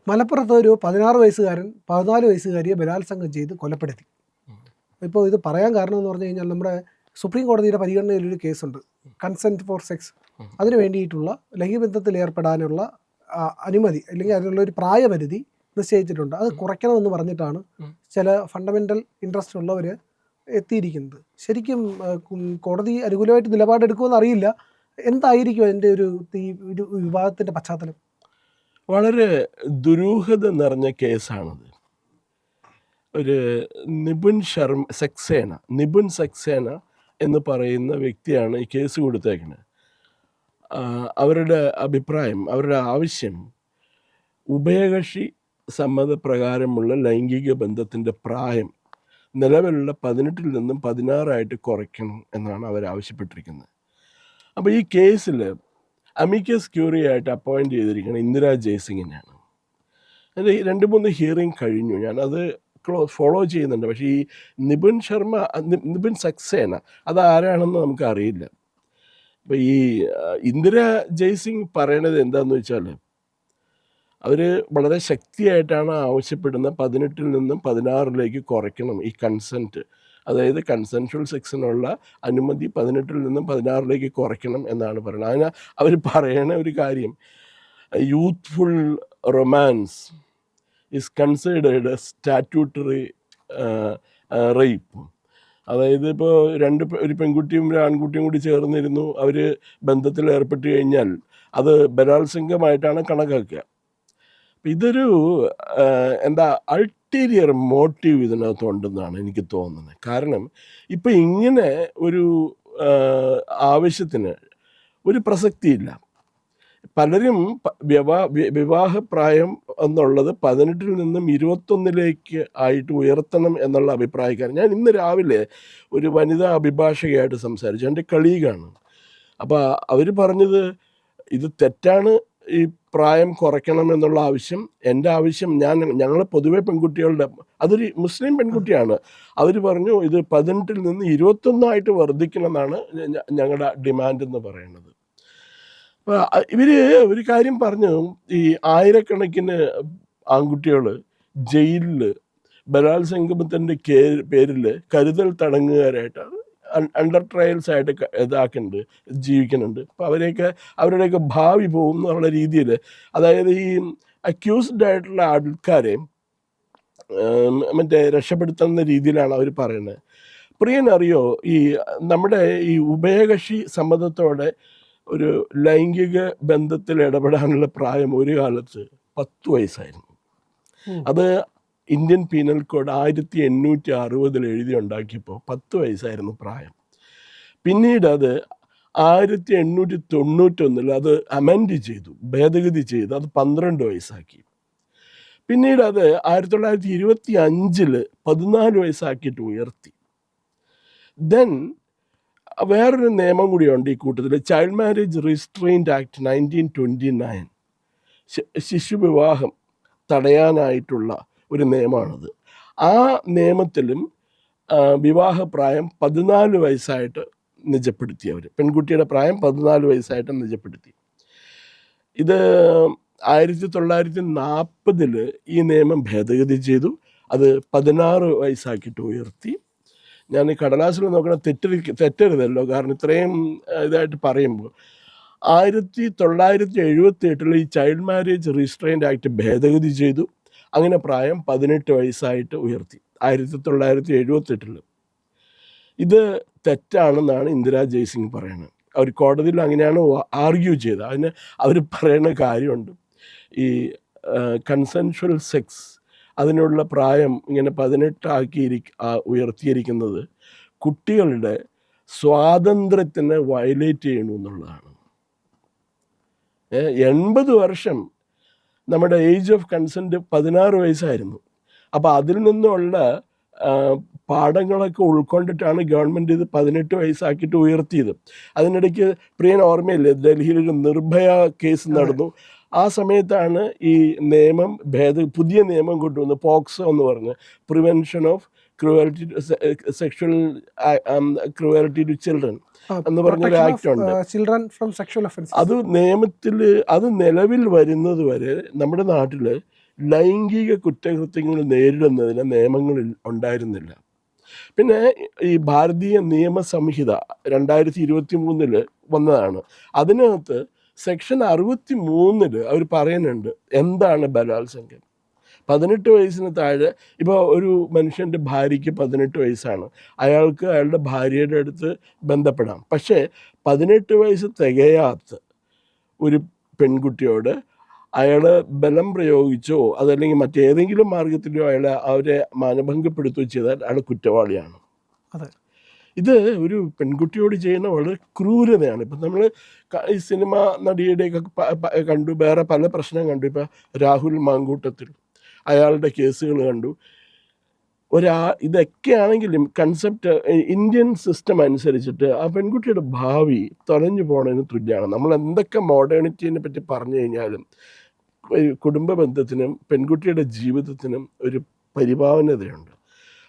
മലപ്പുറത്ത് ഒരു 16 വയസ്സുകാരൻ 14 വയസ്സുകാരിയെ ബലാത്സംഗം ചെയ്ത് കൊലപ്പെടുത്തി. ഇപ്പോൾ ഇത് പറയാൻ കാരണം എന്ന് പറഞ്ഞു കഴിഞ്ഞാൽ നമ്മുടെ സുപ്രീം കോടതിയുടെ പരിഗണനയിലൊരു കേസുണ്ട്, കൺസെൻറ്റ് ഫോർ സെക്സ്. അതിന് വേണ്ടിയിട്ടുള്ള ലൈംഗികബന്ധത്തിൽ ഏർപ്പെടാനുള്ള അനുമതി അല്ലെങ്കിൽ അതിനുള്ളൊരു പ്രായപരിധി നിശ്ചയിച്ചിട്ടുണ്ട്. അത് കുറയ്ക്കണമെന്ന് പറഞ്ഞിട്ടാണ് ചില ഫണ്ടമെൻ്റൽ ഇൻട്രസ്റ്റ് ഉള്ളവർ എത്തിയിരിക്കുന്നത്. ശരിക്കും കോടതി അനുകൂലമായിട്ട് നിലപാടെടുക്കുമെന്ന് അറിയില്ല. എന്തായിരിക്കും അതിൻ്റെ ഒരു വിവാദത്തിൻ്റെ പശ്ചാത്തലം? വളരെ ദുരൂഹത നിറഞ്ഞ കേസാണത്. ഒരു നിപുൺ സക്സേന എന്ന് പറയുന്ന വ്യക്തിയാണ് ഈ കേസ് കൊടുത്തേക്കുന്നത്. അവരുടെ അഭിപ്രായം, അവരുടെ ആവശ്യം ഉഭയകക്ഷി സമ്മതപ്രകാരമുള്ള ലൈംഗിക ബന്ധത്തിൻ്റെ പ്രായം നിലവിലുള്ള 18 നിന്നും 16 കുറയ്ക്കണം എന്നാണ് അവരാവശ്യപ്പെട്ടിരിക്കുന്നത്. അപ്പോൾ ഈ കേസിൽ അമിക്കസ് ക്യൂറി ആയിട്ട് അപ്പോയിൻ്റ് ചെയ്തിരിക്കുന്നത് ഇന്ദിരാ ജയ്സിങ്ങിനെയാണ്. അതിൻ്റെ 2-3 ഹിയറിംഗ് കഴിഞ്ഞു, ഞാനത് ഫോളോ ചെയ്യുന്നുണ്ട്. പക്ഷേ ഈ നിപുൺ സക്സേന അതാരാണെന്ന് നമുക്കറിയില്ല. അപ്പോൾ ഈ ഇന്ദിരാ ജയ്സിംഗ് പറയണത് എന്താണെന്ന് വെച്ചാൽ, അവർ വളരെ ശക്തിയായിട്ടാണ് ആവശ്യപ്പെടുന്ന 18 നിന്നും 16 കുറയ്ക്കണം ഈ കൺസെൻറ്റ്, അതായത് കൺസെൻഷ്വൽ സെക്സിനുള്ള അനുമതി 18 നിന്നും 16 കുറയ്ക്കണം എന്നാണ് പറയുന്നത്. അതിന് അവർ പറയണ ഒരു കാര്യം, youthful romance is considered statutory rape. അതായത് ഇപ്പോൾ ഒരു പെൺകുട്ടിയും ഒരു ആൺകുട്ടിയും കൂടി ചേർന്നിരുന്നു, അവർ ബന്ധത്തിൽ ഏർപ്പെട്ട് കഴിഞ്ഞാൽ അത് ബലാത്സംഗമായിട്ടാണ് കണക്കാക്കുക. ഇതൊരു അൾട്ടീരിയർ മോട്ടീവ് ഇതിനകത്തുണ്ടെന്നാണ് എനിക്ക് തോന്നുന്നത്. കാരണം ഇപ്പം ഇങ്ങനെ ഒരു ആവശ്യത്തിന് ഒരു പ്രസക്തിയില്ല. പലരും വിവാഹപ്രായം എന്നുള്ളത് 18 നിന്നും 21 ആയിട്ട് ഉയർത്തണം എന്നുള്ള അഭിപ്രായക്കാരൻ. ഞാൻ ഇന്ന് രാവിലെ ഒരു വനിതാ അഭിഭാഷകയായിട്ട് സംസാരിച്ചു, എൻ്റെ കളീഗാണ്. അപ്പോൾ അവർ പറഞ്ഞത് ഇത് തെറ്റാണ്, ഈ പ്രായം കുറയ്ക്കണം എന്നുള്ള ആവശ്യം. എൻ്റെ ആവശ്യം, ഞങ്ങൾ പൊതുവെ പെൺകുട്ടികളുടെ, അതൊരു മുസ്ലിം പെൺകുട്ടിയാണ്, അവർ പറഞ്ഞു ഇത് 18 നിന്ന് 21 വർദ്ധിക്കണം എന്നാണ് ഞങ്ങളുടെ ഡിമാൻഡ് എന്ന് പറയുന്നത്. അപ്പോൾ ഇവർ ഒരു കാര്യം പറഞ്ഞു, ഈ ആയിരക്കണക്കിന് ആൺകുട്ടികൾ ജയിലിൽ ബലാത്സംഗത്തിൻ്റെ പേരിൽ കരുതൽ തടങ്ങുകാരായിട്ടാണ് അണ്ടർ ട്രയൽസ് ആയിട്ട് ഇതാക്കുന്നുണ്ട്, ജീവിക്കുന്നുണ്ട്. അപ്പോൾ അവരുടെയൊക്കെ ഭാവി പോകും എന്നുള്ള രീതിയിൽ, അതായത് ഈ അക്യൂസ്ഡ് ആയിട്ടുള്ള ആൾക്കാരെ രക്ഷപ്പെടുത്തുന്ന രീതിയിലാണ് അവർ പറയുന്നത്. പ്രിയനറിയോ, ഈ നമ്മുടെ ഈ ഉഭയകക്ഷി സമ്മതത്തോടെ ഒരു ലൈംഗിക ബന്ധത്തിൽ ഇടപെടാനുള്ള പ്രായം ഒരു കാലത്ത് 10 വയസ്സായിരുന്നു. അത് ഇന്ത്യൻ പീനൽ കോഡ് 1860 എഴുതി ഉണ്ടാക്കിയപ്പോൾ 10 വയസ്സായിരുന്നു പ്രായം. പിന്നീട് അത് 1891 അത് അമെൻഡ് ചെയ്തു, ഭേദഗതി ചെയ്തു, അത് 12 വയസ്സാക്കി. പിന്നീട് അത് 1925 14 വയസ്സാക്കിയിട്ട് ഉയർത്തി. ദെൻ വേറൊരു നിയമം കൂടിയുണ്ട് ഈ കൂട്ടത്തിൽ, ചൈൽഡ് മാരേജ് റിസ്ട്രെയിൻറ്റ് ആക്ട് 1929, ശിശുവിവാഹം തടയാനായിട്ടുള്ള ഒരു നിയമമാണത്. ആ നിയമത്തിലും വിവാഹപ്രായം 14 വയസ്സായിട്ട് നിജപ്പെടുത്തി. അവർ പെൺകുട്ടിയുടെ പ്രായം 14 വയസ്സായിട്ട് നിജപ്പെടുത്തി. ഇത് 1940 ഈ നിയമം ഭേദഗതി ചെയ്തു, അത് 16 വയസ്സാക്കിയിട്ട് ഉയർത്തി. ഞാൻ ഈ കടലാസിൽ നോക്കണ തെറ്റരുതല്ലോ, കാരണം ഇത്രയും ഇതായിട്ട് പറയുമ്പോൾ 1978 ഈ ചൈൽഡ് മാരേജ് റിസ്ട്രെയിൻറ്റ് ആക്ട് ഭേദഗതി ചെയ്തു. അങ്ങനെ പ്രായം 18 വയസ്സായിട്ട് ഉയർത്തി 1978. ഇത് തെറ്റാണെന്നാണ് ഇന്ദിരാ ജയ്സിംഗ് പറയുന്നത്. അവർ കോടതിയിൽ അങ്ങനെയാണ് ആർഗ്യൂ ചെയ്തത്. അതിന് അവർ പറയുന്ന കാര്യമുണ്ട്, ഈ കൺസെൻഷ്വൽ സെക്സ് അതിനുള്ള പ്രായം ഇങ്ങനെ 18 ഉയർത്തിയിരിക്കുന്നത് കുട്ടികളുടെ സ്വാതന്ത്ര്യത്തിനെ വയലേറ്റ് ചെയ്യണു എന്നുള്ളതാണ്. 80 വർഷം നമ്മുടെ ഏജ് ഓഫ് കൺസെൻറ്റ് 16 വയസ്സായിരുന്നു. അപ്പോൾ അതിൽ നിന്നുള്ള പാഠങ്ങളൊക്കെ ഉൾക്കൊണ്ടിട്ടാണ് ഗവൺമെൻറ് ഇത് 18 വയസ്സാക്കിയിട്ട് ഉയർത്തിയത്. അതിനിടയ്ക്ക് പ്രിയൻ ഓർമ്മയില്ലേ, ഡൽഹിയിലൊരു നിർഭയ കേസ് നടന്നു. ആ സമയത്താണ് ഈ നിയമം പുതിയ നിയമം കൊണ്ടുവന്ന്, പോക്സോ എന്ന് പറഞ്ഞ് prevention of cruelty sexual cruelty to children എന്ന് പറഞ്ഞൊരു ആക്ട് ഉണ്ട്. അത് നിയമത്തിൽ അത് നിലവിൽ വരുന്നത് വരെ നമ്മുടെ നാട്ടിൽ ലൈംഗിക കുറ്റകൃത്യങ്ങൾ നേരിടുന്നതിന് നിയമങ്ങളിൽ ഉണ്ടായിരുന്നില്ല. പിന്നെ ഈ ഭാരതീയ നിയമസംഹിത 2023 വന്നതാണ്. അതിനകത്ത് സെക്ഷൻ 63 അവർ പറയുന്നുണ്ട് എന്താണ് ബലാത്സംഗം. 18 വയസ്സിന് താഴെ, ഇപ്പോൾ ഒരു മനുഷ്യൻ്റെ ഭാര്യയ്ക്ക് 18 വയസ്സാണ്, അയാൾക്ക് അയാളുടെ ഭാര്യയുടെ അടുത്ത് ബന്ധപ്പെടാം. പക്ഷേ 18 വയസ്സ് തികയാത്ത ഒരു പെൺകുട്ടിയോട് അയാൾ ബലം പ്രയോഗിച്ചോ അതല്ലെങ്കിൽ മറ്റേതെങ്കിലും മാർഗത്തിലോ അവരെ മാനഭംഗപ്പെടുത്തുകയോ ചെയ്താൽ അയാൾ കുറ്റവാളിയാണ്. അതെ, ഇത് ഒരു പെൺകുട്ടിയോട് ചെയ്യുന്ന വളരെ ക്രൂരതയാണ്. ഇപ്പം നമ്മൾ ഈ സിനിമ നടിയുടെയൊക്കെ കണ്ടു, വേറെ പല പ്രശ്നം കണ്ടു. ഇപ്പം രാഹുൽ മാങ്കൂട്ടത്തിൽ അയാളുടെ കേസുകൾ കണ്ടു. ഇതൊക്കെയാണെങ്കിലും കൺസെപ്റ്റ് ഇന്ത്യൻ സിസ്റ്റം അനുസരിച്ചിട്ട് ആ പെൺകുട്ടിയുടെ ഭാവി തൊലഞ്ഞു പോണതിന് തുല്യമാണ്. നമ്മൾ എന്തൊക്കെ മോഡേണിറ്റീനെ പറ്റി പറഞ്ഞു കഴിഞ്ഞാലും കുടുംബ ബന്ധത്തിനും പെൺകുട്ടിയുടെ ജീവിതത്തിനും ഒരു പരിഭാവനതയുണ്ട്.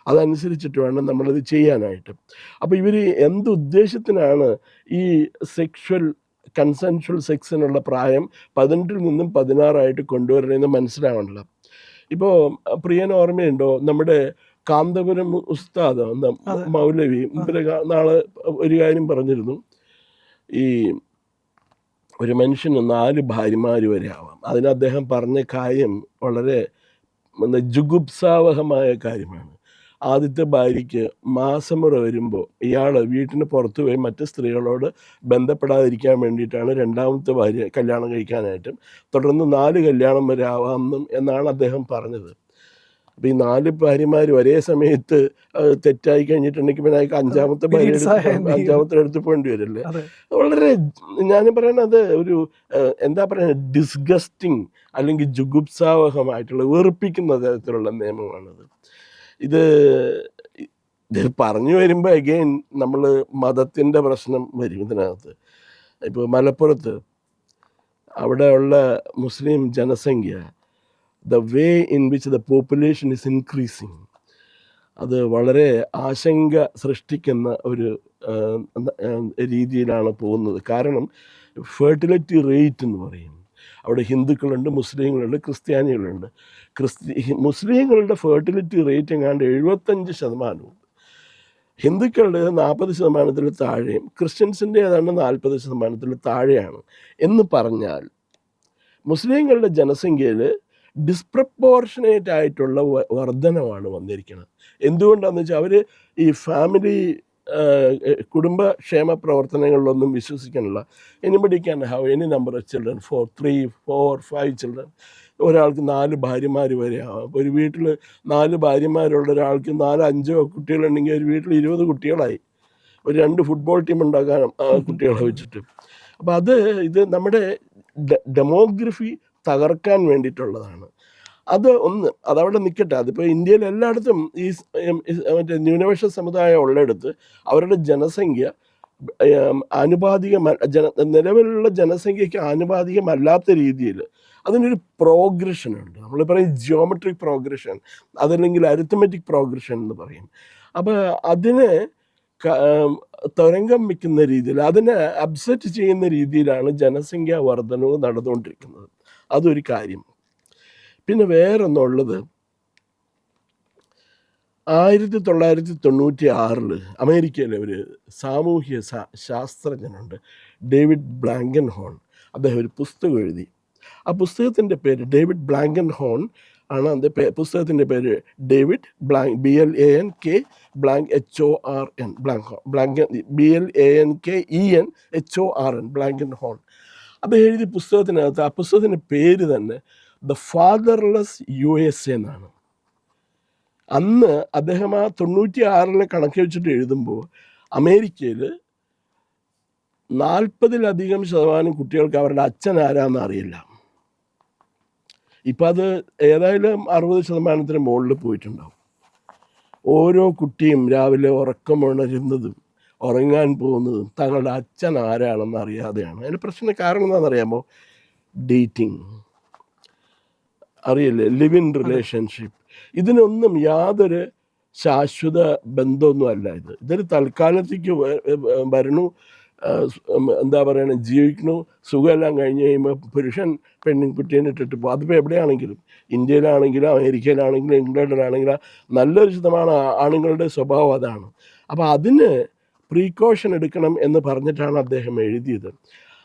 അതനുസരിച്ചിട്ട് വേണം നമ്മളത് ചെയ്യാനായിട്ട്. അപ്പോൾ ഇവർ എന്തുദ്ദേശത്തിനാണ് ഈ കൺസെൻഷ്വൽ സെക്സിനുള്ള പ്രായം 18 നിന്നും 16 കൊണ്ടുവരണമെന്ന് മനസ്സിലാവണല്ലോ. ഇപ്പോൾ പ്രിയന് ഓർമ്മയുണ്ടോ, നമ്മുടെ കാന്തപുരം ഉസ്താദ് മൗലവി നാളെ ഒരു കാര്യം പറഞ്ഞിരുന്നു, ഈ ഒരു മനുഷ്യന് 4 ഭാര്യമാർ വരെ ആവാം. അതിന് അദ്ദേഹം പറഞ്ഞ കാര്യം വളരെ ജുഗുപ്സാവഹമായ കാര്യമാണ്. ആദ്യത്തെ ഭാര്യയ്ക്ക് മാസമുറ വരുമ്പോൾ ഇയാൾ വീട്ടിന് പുറത്തു പോയി മറ്റ് സ്ത്രീകളോട് ബന്ധപ്പെടാതിരിക്കാൻ വേണ്ടിയിട്ടാണ് രണ്ടാമത്തെ ഭാര്യ കല്യാണം കഴിക്കാനായിട്ടും തുടർന്ന് 4 കല്യാണം വരെ ആവാമെന്നും എന്നാണ് അദ്ദേഹം പറഞ്ഞത്. അപ്പോൾ ഈ 4 ഭാര്യമാർ ഒരേ സമയത്ത് തെറ്റായി കഴിഞ്ഞിട്ടുണ്ടെങ്കിൽ പിന്നെ അയാൾക്ക് അഞ്ചാമത്തെ അടുത്ത് പോകേണ്ടി വരില്ലേ. വളരെ ഞാൻ പറയുന്നത് ഒരു എന്താ പറയുക, ഡിസ്ഗസ്റ്റിംഗ് അല്ലെങ്കിൽ ജുഗുപ്സാവഹമായിട്ടുള്ള വെറുപ്പിക്കുന്ന തരത്തിലുള്ള നിയമമാണത്. ഇത് പറഞ്ഞു വരുമ്പോൾ അഗെയിൻ നമ്മൾ മതത്തിൻ്റെ പ്രശ്നം വരും ഇതിനകത്ത്. ഇപ്പോൾ മലപ്പുറത്ത് അവിടെയുള്ള മുസ്ലിം ജനസംഖ്യ, the way in which the population is increasing, അത് വളരെ ആശങ്ക സൃഷ്ടിക്കുന്ന ഒരു രീതിയിലാണ് പോകുന്നത്. കാരണം ഫെർട്ടിലിറ്റി റേറ്റ് എന്ന് പറയും, അവിടെ ഹിന്ദുക്കളുണ്ട്, മുസ്ലിങ്ങളുണ്ട്, ക്രിസ്ത്യാനികളുണ്ട്. മുസ്ലിങ്ങളുടെ ഫെർട്ടിലിറ്റി റേറ്റ് എങ്ങാണ്ട് 75%, ഹിന്ദുക്കളുടെ 40% താഴെയും, ക്രിസ്ത്യൻസിൻ്റെ ഏതാണ്ട് 40% താഴെയാണ്. എന്ന് പറഞ്ഞാൽ മുസ്ലിങ്ങളുടെ ജനസംഖ്യയിൽ ഡിസ്പ്രപ്പോർഷനേറ്റ് ആയിട്ടുള്ള വർധനമാണ് വന്നിരിക്കുന്നത്. എന്തുകൊണ്ടാണെന്ന് വെച്ചാൽ അവർ ഈ ഫാമിലി കുടുംബക്ഷേമ പ്രവർത്തനങ്ങളിലൊന്നും വിശ്വസിക്കാനുള്ള, anybody can have any number of children, 4, 3, 4, 5 children. ഒരാൾക്ക് 4 ഭാര്യമാർ വരെ ആവാം. ഒരു വീട്ടിൽ 4 ഭാര്യമാരുള്ള ഒരാൾക്ക് 4-5 കുട്ടികളുണ്ടെങ്കിൽ ഒരു വീട്ടിൽ 20 കുട്ടികളായി. ഒരു 2 ഫുട്ബോൾ ടീം ഉണ്ടാക്കാൻ കുട്ടികളെ വെച്ചിട്ട്. അപ്പോൾ ഇത് നമ്മുടെ ഡെമോഗ്രഫി തകർക്കാൻ വേണ്ടിയിട്ടുള്ളതാണ്. അതവിടെ നിൽക്കട്ടെ. അതിപ്പോൾ ഇന്ത്യയിൽ എല്ലായിടത്തും ഈ മറ്റേ ന്യൂനപക്ഷ സമുദായം ഉള്ളിടത്ത് അവരുടെ ജനസംഖ്യ നിലവിലുള്ള ജനസംഖ്യയ്ക്ക് ആനുപാതികമല്ലാത്ത രീതിയിൽ അതിനൊരു പ്രോഗ്രഷനുണ്ട്. നമ്മൾ പറയും ജിയോമെട്രിക് പ്രോഗ്രഷൻ, അതല്ലെങ്കിൽ അരിത്തമെറ്റിക് പ്രോഗ്രഷൻ എന്ന് പറയും. അപ്പോൾ അതിനെ തരംഗം വയ്ക്കുന്ന രീതിയിൽ, അതിനെ അപ്സെറ്റ് ചെയ്യുന്ന രീതിയിലാണ് ജനസംഖ്യാ വർധനവ് നടന്നുകൊണ്ടിരിക്കുന്നത്. അതൊരു കാര്യം. പിന്നെ വേറൊന്നുള്ളത്, 1996 അമേരിക്കയിലെ ഒരു സാമൂഹ്യ ശാസ്ത്രജ്ഞനുണ്ട്, ഡേവിഡ് ബ്ലാങ്കൻഹോൺ. അദ്ദേഹം ഒരു പുസ്തകം എഴുതി. ആ പുസ്തകത്തിൻ്റെ പേര് ഡേവിഡ് ബ്ലാങ്കൻഹോൺ ആണ്. അതിൻ്റെ പുസ്തകത്തിൻ്റെ പേര് ഡേവിഡ് BLANK HORN BLANKEN ബ്ലാങ്കൻഹോൺ. അദ്ദേഹം എഴുതിയ പുസ്തകത്തിനകത്ത്, ആ പുസ്തകത്തിൻ്റെ പേര് തന്നെ ദ ഫാദർലെസ് USA എന്നാണ്. അന്ന് അദ്ദേഹം ആ 96 കണക്ക് വെച്ചിട്ട് എഴുതുമ്പോൾ അമേരിക്കയിൽ 40% കുട്ടികൾക്ക് അവരുടെ അച്ഛൻ ആരാന്ന് അറിയില്ല. ഇപ്പം അത് ഏതായാലും 60% മുകളിൽ പോയിട്ടുണ്ടാവും. ഓരോ കുട്ടിയും രാവിലെ ഉറക്കമുണരുന്നതും ഉറങ്ങാൻ പോകുന്നതും തങ്ങളുടെ അച്ഛൻ ആരാണെന്ന് അറിയാതെയാണ്. അതിൻ്റെ പ്രശ്നം കാരണം എന്താണെന്നറിയാമോ? ഡേറ്റിംഗ്, അറിയില്ലേ, ലിവ് ഇൻ റിലേഷൻഷിപ്പ്. ഇതിനൊന്നും യാതൊരു ശാശ്വത ബന്ധമൊന്നും അല്ല. ഇതൊരു തൽക്കാലത്തേക്ക് വരണു. എന്താ പറയുക ജീവിക്കണു, സുഖമെല്ലാം കഴിഞ്ഞ് കഴിയുമ്പോൾ പുരുഷൻ പെൺകുട്ടീനെ ഇട്ടിട്ട് പോകും. അതിപ്പോൾ എവിടെയാണെങ്കിലും, ഇന്ത്യയിലാണെങ്കിലും അമേരിക്കയിലാണെങ്കിലും ഇംഗ്ലണ്ടിലാണെങ്കിലും നല്ലൊരു ശതമാനം ആണുങ്ങളുടെ സ്വഭാവം അതാണ്. അപ്പോൾ അതിന് പ്രീക്കോഷൻ എടുക്കണം എന്ന് പറഞ്ഞിട്ടാണ് അദ്ദേഹം എഴുതിയത്.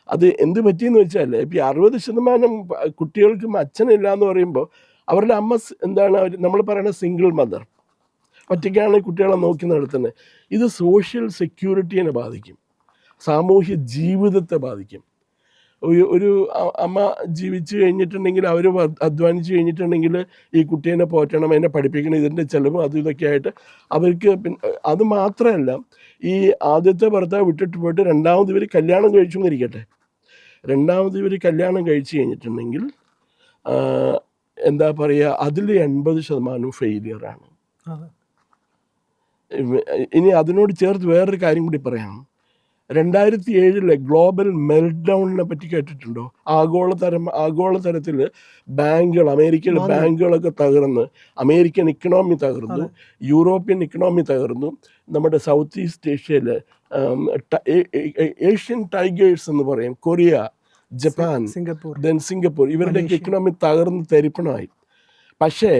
അത് എന്ത് പറ്റിയെന്ന് വെച്ചാൽ ഇപ്പോൾ 60% കുട്ടികൾക്കും അച്ഛനില്ല എന്ന് പറയുമ്പോൾ അവരുടെ അമ്മ എന്താണ് നമ്മൾ പറയുന്നത് സിംഗിൾ മദർ, ഒറ്റയ്ക്കാണ് കുട്ടികളെ നോക്കി നടത്തുന്നത്. ഇത് സോഷ്യൽ സെക്യൂരിറ്റീനെ ബാധിക്കും, സാമൂഹ്യ ജീവിതത്തെ ബാധിക്കും. ഒരു അമ്മ ജീവിച്ച് കഴിഞ്ഞിട്ടുണ്ടെങ്കിൽ, അവർ അധ്വാനിച്ച് കഴിഞ്ഞിട്ടുണ്ടെങ്കിൽ ഈ കുട്ടീനെ പോറ്റണം, എന്നെ പഠിപ്പിക്കണം, ഇതിൻ്റെ ചിലവും അതും ഇതൊക്കെ ആയിട്ട് അവർക്ക്. അത് മാത്രമല്ല, ഈ ആദ്യത്തെ ഭർത്താവ് വിട്ടിട്ട് പോയിട്ട് രണ്ടാമത് ഇവർ കല്യാണം കഴിച്ചു എന്നിരിക്കട്ടെ, രണ്ടാമത് ഇവർ കല്യാണം കഴിച്ച് കഴിഞ്ഞിട്ടുണ്ടെങ്കിൽ എന്താ പറയുക, അതിൽ 80% ഫെയിലിയറാണ്. ഇനി അതിനോട് ചേർത്ത് വേറൊരു കാര്യം കൂടി പറയാം. 2007 ഗ്ലോബൽ മെൽറ്റ് ഡൗണിനെ പറ്റി കേട്ടിട്ടുണ്ടോ? ആഗോളതരത്തിൽ ബാങ്കുകൾ, അമേരിക്കയിലെ ബാങ്കുകളൊക്കെ തകർന്ന് അമേരിക്കൻ ഇക്കണോമി തകർന്നു, യൂറോപ്യൻ ഇക്കണോമി തകർന്നു. നമ്മുടെ സൗത്ത് ഈസ്റ്റ് ഏഷ്യയിൽ ഏഷ്യൻ ടൈഗേഴ്സ് എന്ന് പറയും, കൊറിയ, ജപ്പാൻ, സിംഗപ്പൂർ, ഇവരുടെയൊക്കെ ഇക്കണോമി തകർന്ന് തരിപ്പണമായി. പക്ഷേ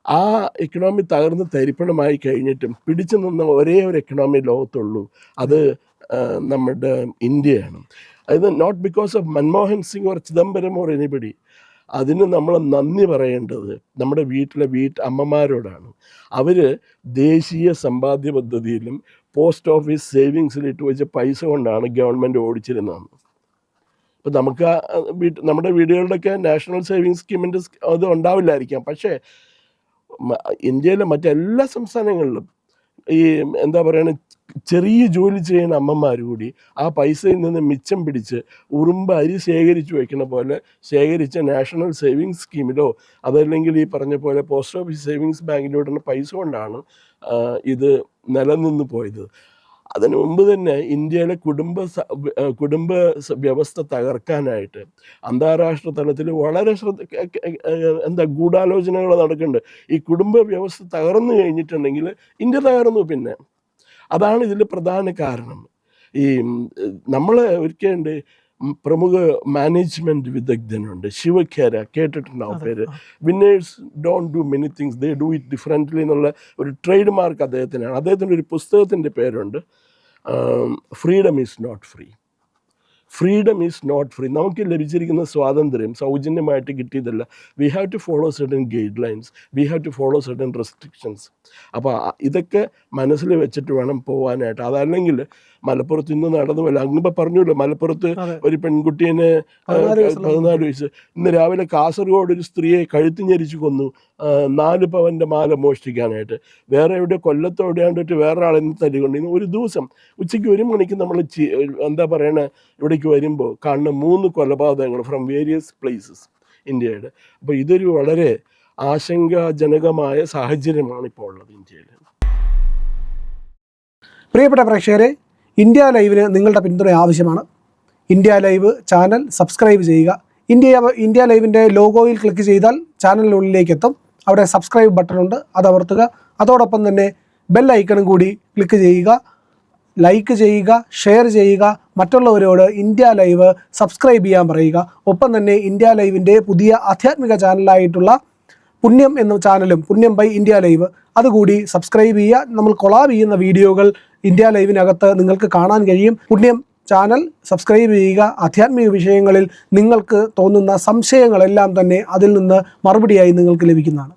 ആ ഇക്കണോമി തകർന്ന് തരിപ്പണമായി കഴിഞ്ഞിട്ടും പിടിച്ചു നിന്ന ഒരേ ഒരു എക്കണോമി ലോകത്തുള്ളൂ, അത് നമ്മുടെ ഇന്ത്യയാണ്. അത് not because of Manmohan Singh or Chidambaram or anybody. അതിന് നമ്മൾ നന്ദി പറയേണ്ടത് നമ്മുടെ അമ്മമാരോടാണ്. അവർ ദേശീയ സമ്പാദ്യ പദ്ധതിയിലും പോസ്റ്റ് ഓഫീസ് സേവിങ്സിലിട്ട് വെച്ച പൈസ കൊണ്ടാണ് ഗവൺമെൻറ് ഓടിച്ചിരുന്നത്. ഇപ്പം നമുക്ക് നമ്മുടെ വീടുകളിലൊക്കെ നാഷണൽ സേവിങ്സ് സ്കീമിൻ്റെ അത് ഉണ്ടാവില്ലായിരിക്കാം. പക്ഷേ ഇന്ത്യയിലെ മറ്റെല്ലാ സംസ്ഥാനങ്ങളിലും ഈ എന്താ പറയുക, ചെറിയ ജോലി ചെയ്യുന്ന അമ്മമാർ കൂടി ആ പൈസയിൽ നിന്ന് മിച്ചം പിടിച്ച് ഉറുമ്പ് അരി ശേഖരിച്ച് വയ്ക്കുന്ന പോലെ ശേഖരിച്ച നാഷണൽ സേവിങ്സ് സ്കീമിലോ അതല്ലെങ്കിൽ ഈ പറഞ്ഞ പോലെ പോസ്റ്റ് ഓഫീസ് സേവിങ്സ് ബാങ്കിലോട്ടുള്ള പൈസ കൊണ്ടാണ് ഇത് നിലനിന്ന് പോയത്. അതിനു മുമ്പ് തന്നെ ഇന്ത്യയിലെ കുടുംബ വ്യവസ്ഥ തകർക്കാനായിട്ട് അന്താരാഷ്ട്ര തലത്തിൽ വളരെ ഗൂഢാലോചനകൾ നടക്കുന്നുണ്ട്. ഈ കുടുംബ വ്യവസ്ഥ തകർന്നു കഴിഞ്ഞിട്ടുണ്ടെങ്കിൽ ഇന്ത്യ തകർന്നു. പിന്നെ അതാണ് ഇതിൽ പ്രധാന കാരണം. ഈ നമ്മൾ ഒരിക്കലുണ്ട് പ്രമുഖ മാനേജ്മെൻറ്റ് വിദഗ്ധനുണ്ട്, ശിവഖേര, കേട്ടിട്ടുണ്ടാവും പേര്. Winners don't do many things, they do it differently എന്നുള്ള ഒരു ട്രേഡ് മാർക്ക് അദ്ദേഹത്തിനാണ്. അദ്ദേഹത്തിൻ്റെ ഒരു പുസ്തകത്തിൻ്റെ പേരുണ്ട് freedom is not free. Freedom is not free. നമുക്ക് ലഭിച്ചിരിക്കുന്ന സ്വാതന്ത്ര്യം സൗജന്യമായിട്ട് കിട്ടിയതല്ല. We have to follow certain guide lines, we have to follow certain restrictions. അപ്പോൾ ഇതൊക്കെ മനസ്സിൽ വെച്ചിട്ട് വേണം പോകാനായിട്ട്. അതല്ലെങ്കിൽ മലപ്പുറത്ത് ഇന്ന് നടന്നു പോലെ അങ്ങിപ്പോൾ പറഞ്ഞല്ലോ, മലപ്പുറത്ത് ഒരു പെൺകുട്ടീനെ 14 വയസ്സ്, ഇന്ന് രാവിലെ കാസർഗോഡ് ഒരു സ്ത്രീയെ കഴുത്ത് ഞെരിച്ച് കൊന്നു 4 പവൻ്റെ മാല മോഷ്ടിക്കാനായിട്ട്. വേറെ എവിടെ കൊല്ലത്തോ എവിടെയാണ്ടിട്ട് വേറെ ആളെ തല്ലിക്കൊണ്ട്. ഇന്ന് ഒരു ദിവസം ഉച്ചയ്ക്ക് 1 മണിക്ക് നമ്മൾ എന്താ പറയണ ഇവിടേക്ക് വരുമ്പോൾ കാണുന്ന 3 കൊലപാതകങ്ങൾ ഫ്രം വേരിയസ് പ്ലേസസ് ഇന്ത്യയുടെ. അപ്പോൾ ഇതൊരു വളരെ ആശങ്കാജനകമായ സാഹചര്യമാണ് ഇപ്പോൾ ഉള്ളത് ഇന്ത്യയിൽ. പ്രിയപ്പെട്ട പ്രേക്ഷകരെ, ഇന്ത്യ ലൈവിന് നിങ്ങളുടെ പിന്തുണ ആവശ്യമാണ്. ഇന്ത്യ ലൈവ് ചാനൽ സബ്സ്ക്രൈബ് ചെയ്യുക. ഇന്ത്യ ലൈവിൻ്റെ ലോഗോയിൽ ക്ലിക്ക് ചെയ്താൽ ചാനലിനുള്ളിലേക്ക് എത്തും. അവിടെ സബ്സ്ക്രൈബ് ബട്ടൺ ഉണ്ട്, അത് അമർത്തുക. അതോടൊപ്പം തന്നെ ബെൽ ഐക്കണും കൂടി ക്ലിക്ക് ചെയ്യുക. ലൈക്ക് ചെയ്യുക, ഷെയർ ചെയ്യുക, മറ്റുള്ളവരോട് ഇന്ത്യ ലൈവ് സബ്സ്ക്രൈബ് ചെയ്യാൻ പറയുക. ഒപ്പം തന്നെ ഇന്ത്യ ലൈവിൻ്റെ പുതിയ ആധ്യാത്മിക ചാനലായിട്ടുള്ള പുണ്യം എന്ന ചാനലും, പുണ്യം ബൈ ഇന്ത്യ ലൈവ്, അതുകൂടി സബ്സ്ക്രൈബ് ചെയ്യുക. നമ്മൾ കൊളാബ് ചെയ്യുന്ന വീഡിയോകൾ ഇന്ത്യ ലൈവിനകത്ത് നിങ്ങൾക്ക് കാണാൻ കഴിയും. പുണ്യം ചാനൽ സബ്സ്ക്രൈബ് ചെയ്യുക. ആധ്യാത്മിക വിഷയങ്ങളിൽ നിങ്ങൾക്ക് തോന്നുന്ന സംശയങ്ങളെല്ലാം തന്നെ അതിൽ നിന്ന് മറുപടിയായി നിങ്ങൾക്ക് ലഭിക്കുന്നതാണ്.